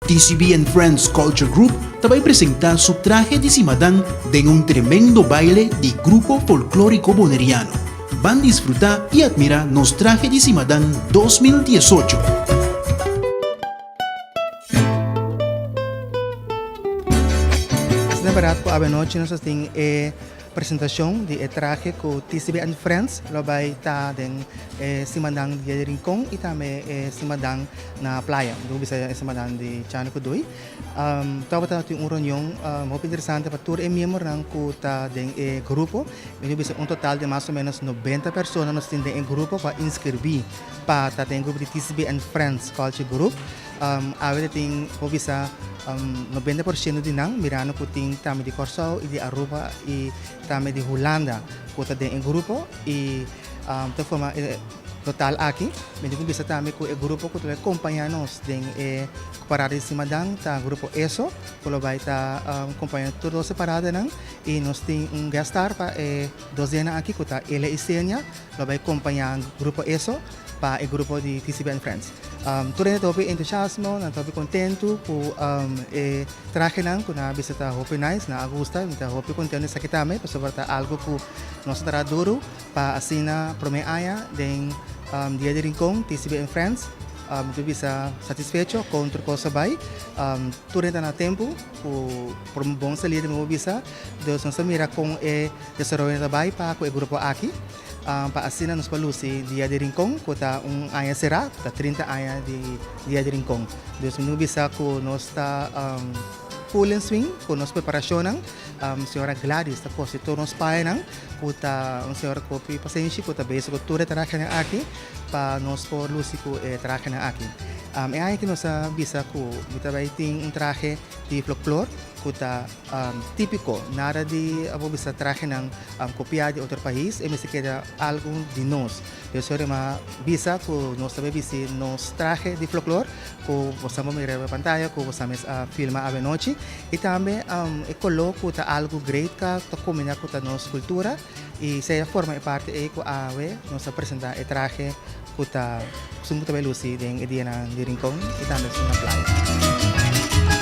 TCB and Friends Culture Group tabay presenta su traje de Simadán de un tremendo baile de grupo folclórico boneriano. Van a disfrutar y admirar nos traje de Simadán 2018. Na barato po aba noche nós tem apresentação de traje com TCB and Friends lobay ta den Simadang de Rincon e também Simadang na playa do bisa Simadang de Chano Kudoy tawag ta yung reunião muito interessante para tour e membro ng kuta den grupo do bisa um total de mais ou menos 90 pessoas nós tem den grupo para inscrever para ta den grupo de TCB and Friends Culture Group awet ting po bisa 90% din ng Mirano puting tami di Corsao e di Aruba e tami di Holanda puta din ang grupo e to forma total aqui mendi kung bisa tami ko grupo ko tuloy kompanyanos din parada si Madang ta grupo ESO kulo bay ta kompanyan todo separada ng e nos ting un gastar pa dozena aqui kuta ele isenya lobay kompanyan grupo ESO pa grupo di TCB and Friends. Tuloy na topi entusiasmo, na topi contento po traje lang kung na bisita hopi nice, na agusta, na hopi contento sa kitame, pa sobrata algo po nos taraduro pa asina promeaya den dia de Rincon, TCB and Friends. Ito bisa satisfecho contra ko sabay. Tuloy na tempo por bom salida mo bisa. Deus nos mira com desarrollo na bay pa ko grupo aqui. Paasina nos palusi dia de Rincon kota aya será ta 30 aya de dia de Rincon. Deus nos bisa ko nos ta full and swing ko nos preparação senhora Gladys ta posi to nos pai nang kota senhora kopi pasensi kota base ko ture traje na aqui pa nos por lusi ko traje na aqui. Ay que nos bisa ko bitabay ting traje de folklore kuta típico nada de abo bisa traje ng kopya de outro país e me se queda algo de nós eu sou uma bisa ko nós também bisi nos traje de folclore ko posamos mirar a pantalla ko posamos filma a noite e também coloco ta algo great ka to combina ko ta nos cultura e se forma parte e ko awe nos apresenta e traje ko ta sumuta belusi den ediana de Rincon e também na playa.